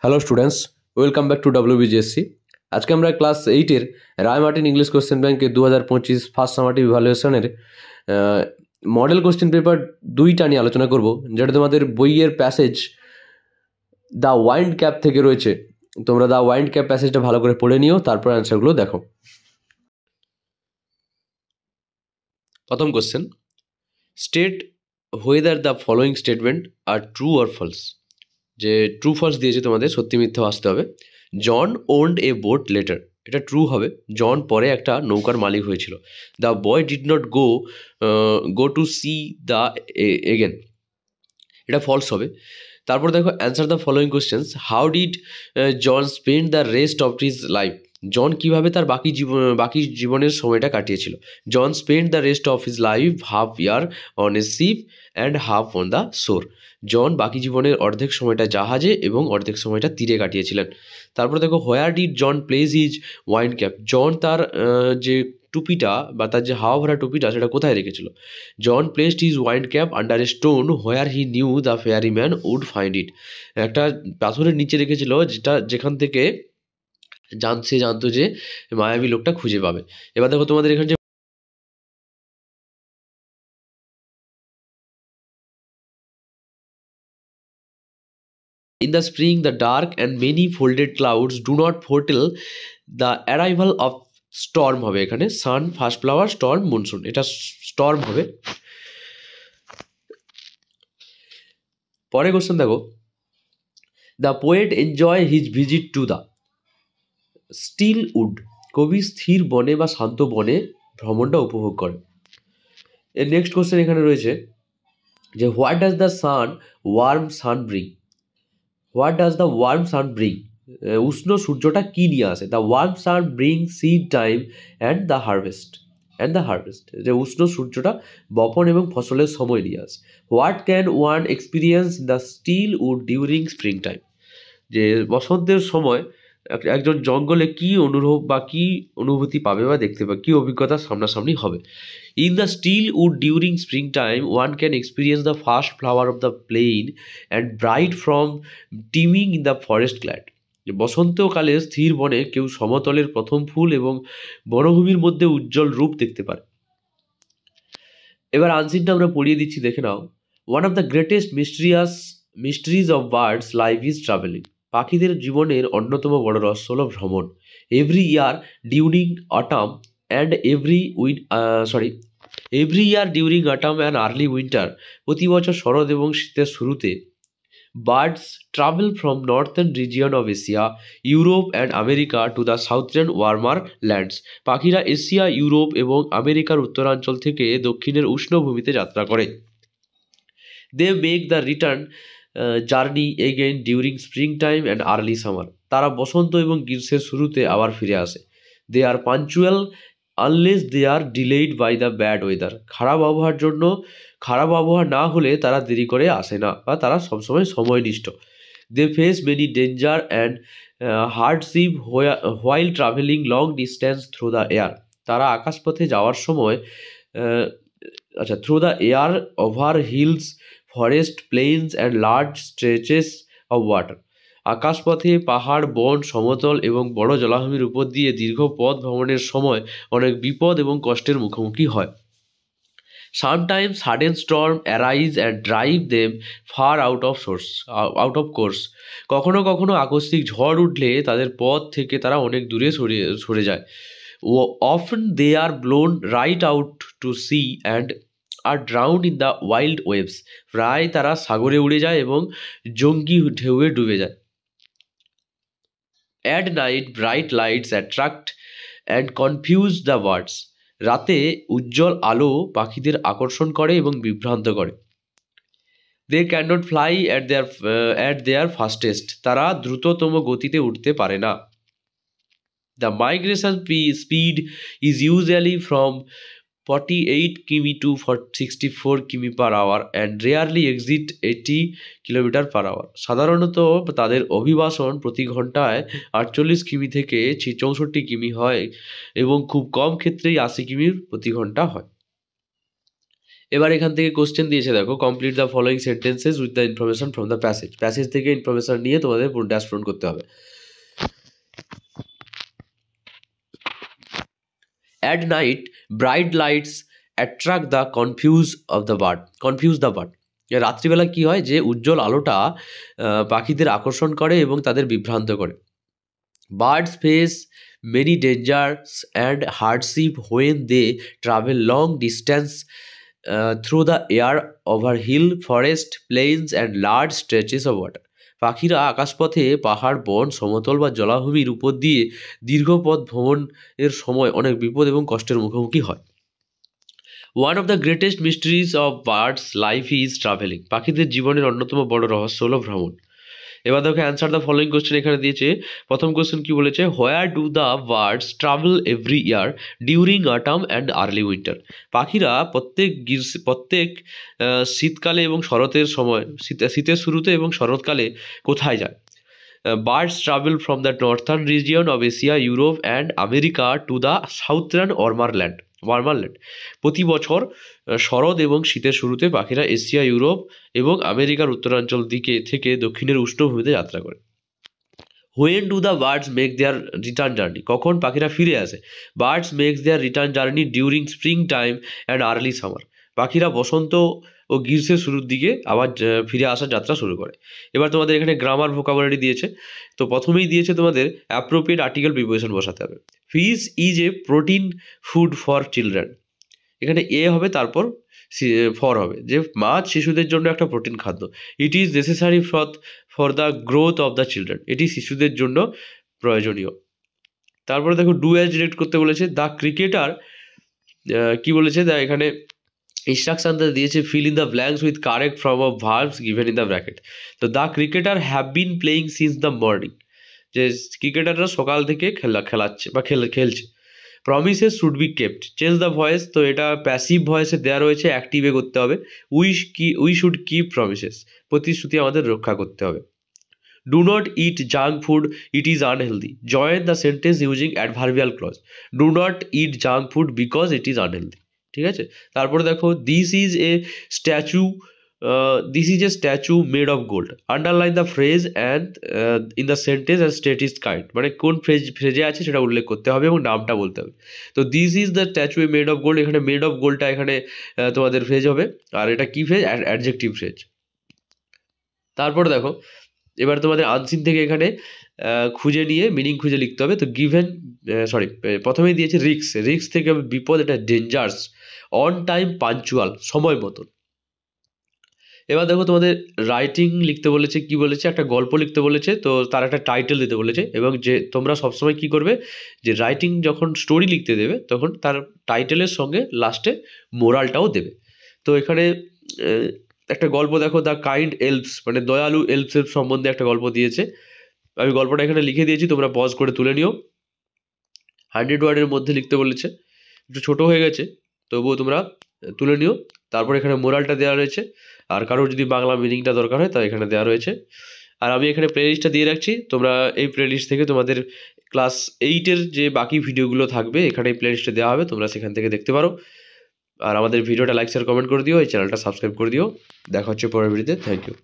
Hello students, welcome back to WBGSC। আজকে আমরা class 8-এর রায় মার্টিন ইংলিশ কোশ্চেন ব্যাংকের 2025 ফার্স্ট সামাটিভ ইভ্যালুয়েশনের মডেল কোশ্চেন পেপার 2টা নিয়ে আলোচনা করব, যেটা তোমাদের বইয়ের প্যাসেজ দ্য ওয়াইন্ড ক্যাপ থেকে রয়েছে। তোমরা দ্য ওয়াইন্ড ক্যাপ প্যাসেজটা ভালো করে পড়ে নিও, তারপর অ্যান্সারগুলো দেখো। প্রথম question, state whether the following statement are true or false. যে ট্রু ফলস দিয়েছে তোমাদের, সত্যি মিথ্যা আসতে হবে। John owned a boat later, এটা ট্রু হবে। জন পরে একটা নৌকার মালিক হয়েছিল। The boy did not go to sea the again, এটা ফলস হবে। তারপর দেখো, answer the following questions. How did John spend the rest of his life, John কিভাবে তার বাকি জীবনের সময়টা কাটিয়েছিল। John spend the rest of his life half year on a ship and half on the shore. John বাকি জীবনের অর্ধেক সময়টা জাহাজে এবং অর্ধেক সময়টা তীরে কাটিয়েছিলেন। তারপর দেখো, where did John place his wine cap, John তার যে টুপিটা বা তার যে হাওয়া ভরা টুপিটা সেটা কোথায় রেখেছিল। John placed his wine cap under a stone where he knew the fairy man would find it, একটা পাথরের নিচে রেখেছিল যেখান থেকে সে জানতো যে মায়াবী লোকটা খুঁজে পাবে। এবার দেখো তোমাদের এখানে যে in the spring the dark and many folded clouds do not foretell the arrival of storm হবে, এখানে sun first flower storm monsoon, এটা স্টর্ম হবে। পরে কোশ্চেন দেখো, the poet enjoy his visit to the still wood, কবি স্থির বনে বা শান্ত বনে ভ্রমণটা উপভোগ করে। এর নেক্সট কোশ্চেন এখানে রয়েছে যে what does the warm sun bring, what does the warm sun bring, উষ্ণ সূর্যটা কি নিয়ে আসে। The warm sun bring seed time and the harvest যে উষ্ণ সূর্যটা বপন এবং ফসলের সময় নিয়ে আসে। What can one experience the still wood during spring time, যে বসন্তের সময় একজন জঙ্গলে কি অনুভব বা কি অনুভূতি পাবে বা দেখতে পাবে, কি অভিজ্ঞতা সামনাসামনি হবে। In the still wood during spring time one can experience the first flower of the plain and bright from teeming in the forest glade, যে বসন্তকালে স্থির বনে কেউ সমতলের প্রথম ফুল এবং বনভূমির মধ্যে উজ্জ্বল রূপ দেখতে পারে। এবার আনসিনটা আমরা পড়িয়ে দিচ্ছি, দেখে নাও। One of the greatest mysteries of birds life is travelling, পাখিদের জীবনের অন্যতম বড় রহস্য হল ভ্রমণ। Every year during autumn and during autumn and early winter, প্রতি বছর শরৎ এবং শীতের শুরুতে birds travel from northern region of Asia, Europe and America to the southern warmer lands, পাখিরা এশিয়া, ইউরোপ এবং আমেরিকার উত্তরাঞ্চল থেকে দক্ষিণের উষ্ণভূমিতে যাত্রা করে। They make the return journey again during spring time and early summer, তারা বসন্ত এবং গ্রীষ্মের শুরুতে আবার ফিরে আসে। They are punctual unless they are delayed by the bad weather, খারাপ আবহাওয়া না হলে তারা দেরি করে আসে না বা তারা সবসময় সময়নিষ্ঠ। They face many danger and hardship while travelling long distance through the air, তারা আকাশপথে যাওয়ার সময় through the air over hills forest plains and large stretches of water, আকাশপথে পাহাড়, বন, সমতল এবং বড় জলাভূমির উপর দিয়ে দীর্ঘ পথ ভ্রমণের সময় অনেক বিপদ এবং কষ্টের মুখোমুখি হয়। Sometimes sudden storm arise and drive them far out of course. কখনো কখনো আকস্মিক ঝড় উঠলে তাদের পথ থেকে তারা অনেক দূরে সরে যায়। Often they are blown right out to sea and are drowned in the wild waves. প্রায় তারা সাগরে উড়ে যায় এবং জঙ্গি ঢেউয়ে ডুবে যায়। At night bright lights attract and confuse the birds. রাতে উজ্জ্বল আলো পাখিদের আকর্ষণ করে এবং বিভ্রান্ত করে। They can not fly at their fastest, তারা দ্রুততম গতিতে উঠতে পারে না। The migration speed is usually from 48 km to 64 km per hour and rarely exceed 80 kilometre per hour, সাধারণত তাদের অভিবাসন প্রতি ঘন্টায় 48 কিমি থেকে 64 কিমি হয় এবং খুব কম ক্ষেত্রেই 80 কিমি প্রতি ঘন্টা হয়। এবার এখান থেকে কোশ্চেন দিয়েছে, দেখো complete the following sentences with the information from the passage. Passage থেকে ইনফরমেশন নিয়ে তোমাদের ড্যাশ পূরণ করতে হবে। At night bright lights attract the confuse the bird. রাত্রিবেলা কি হয়, যে উজ্জ্বল আলোটা পাখিদের আকর্ষণ করে এবং তাদের বিভ্রান্ত করে। Birds face many dangers and hardship when they travel long distance through the air over hill forest plains and large stretches of water. পাখিরা আকাশপথে পাহাড়, বন, সমতল বা জলাভূমির উপর দিয়ে দীর্ঘ পথ ভ্রমণের সময় অনেক বিপদ এবং কষ্টের মুখোমুখি হয়। One of the greatest mysteries of birds life is travelling. পাখিদের জীবনের অন্যতম বড় রহস্য হলো ভ্রমণ। এবার দেখো অ্যান্সার দ্য ফলোয়িং কোশ্চেন এখানে দিয়েছে। প্রথম কোশ্চেন কি বলেছে, where do the birds travel every year during autumn and early winter. পাখিরা প্রত্যেক শীতকালে এবং শরতের সময়, শীতের শুরুতে এবং শরৎকালে কোথায় যায়? Birds travel from the northern region of Asia, Europe and America to the southern warmer land. প্রতি বছর শরৎ এবং শীতের শুরুতে পাখিরা এশিয়া, ইউরোপ এবং আমেরিকার উত্তরাঞ্চল দিকে থেকে দক্ষিণের উষ্ণভূমিতে যাত্রা করে। When do the birds make their return journey. কখন পাখিরা ফিরে আসে? Birds makes their return journey during spring time and early summer. পাখিরা বসন্ত ও গ্রীষ্মের শুরুর দিকে আবার ফিরে আসার যাত্রা শুরু করে। এবার তোমাদের এখানে গ্রামার ভোকাবুলারি দিয়েছে। তো প্রথমেই দিয়েছে তোমাদের অ্যাপ্রোপ্রিয়েট আর্টিকেল প্রিপোজিশন বসাতে হবে। Fish is a protein food for children. এখানে এ হবে, তারপর ফর হবে, যে মাছ শিশুদের জন্য একটা প্রোটিন খাদ্য। It is necessary for the growth of the children. এটি শিশুদের জন্য প্রয়োজনীয়। তারপরে দেখো ডু অ্যাজ ডিরেক্ট করতে বলেছে। দ্য ক্রিকেটার কি বলেছে, এখানে ইনস্ট্রাকশনটা দিয়েছে, fill in the blanks with correct form of verbs given in the bracket. তো the cricketer have been playing since the morning. যে ক্রিকেটাররা সকাল থেকে খেলাচ্ছে বা খেলছে। Promises should be kept, change the voice. তো এটা প্যাসিভ ভয়েসে দেওয়া রয়েছে, অ্যাক্টিভে করতে হবে। উই শুড কিপ প্রমিসেস, প্রতিশ্রুতি আমাদের রক্ষা করতে হবে। Do not eat junk food, it is unhealthy. Join the sentence using adverbial clause. Do not eat junk food because it is unhealthy. ঠিক আছে। তারপরে দেখো this is a statue made of gold. Underline the phrase and in the sentence and state is kind. মানে কোন ফ্রেজে আছে সেটা উল্লেখ করতে হবে এবং নামটা বলতে হবে। তো this is the statue made of gold, এখানে মেড অফ গোল্ডটা এখানে তোমাদের ফ্রেজ হবে। আর এটা কি ফ্রেজ? Adjective phrase. তারপরে দেখো এবার তোমাদের আনসিন থেকে এখানে খুঁজে নিয়ে মিনিং খুঁজে লিখতে হবে। তো গিভেন প্রথমেই দিয়েছে রিক্স থেকে বিপদ, এটা ডেঞ্জার্স। অন টাইম পাঞ্চুয়াল, সময় মতন। এবার দেখো তোমাদের রাইটিং লিখতে বলেছে, কি বলেছে, একটা গল্প লিখতে বলেছে। তো তার একটা টাইটেল দিতে বলেছে, এবং যে তোমরা সবসময় কি করবে, যে রাইটিং যখন স্টোরি লিখতে দেবে তখন তার টাইটেলের সঙ্গে লাস্টে মোরালটাও দেবে। তো এখানে একটা গল্প দেখো, দ্য কাইন্ড এলপস, মানে দয়ালু এলপসের সম্বন্ধে একটা গল্প দিয়েছে। আমি গল্পটা এখানে লিখে দিয়েছি, তোমরা পজ করে তুলে নিও। 100 ওয়ার্ডের মধ্যে লিখতে বলেছে, একটু ছোট হয়ে গেছে, তবুও তোমরা তুলে নিও। তারপর এখানে মোরালটা দেওয়া রয়েছে, আর কারোর যদি বাংলা মিনিংটা দরকার হয় তা এখানে দেওয়া রয়েছে। আর আমি এখানে প্লেলিস্টটা দিয়ে রাখছি, তোমরা এই প্লেলিস্ট থেকে তোমাদের ক্লাস 8-এর যে বাকি ভিডিওগুলো থাকবে এখানে এই প্লেলিস্টে দেওয়া হবে, তোমরা সেখান থেকে দেখতে পারো। আর আমাদের ভিডিওটা লাইক শেয়ার কমেন্ট করে দিও, এই চ্যানেলটা সাবস্ক্রাইব করে দিও। দেখা হচ্ছে পরের ভিডিওতে। Thank you.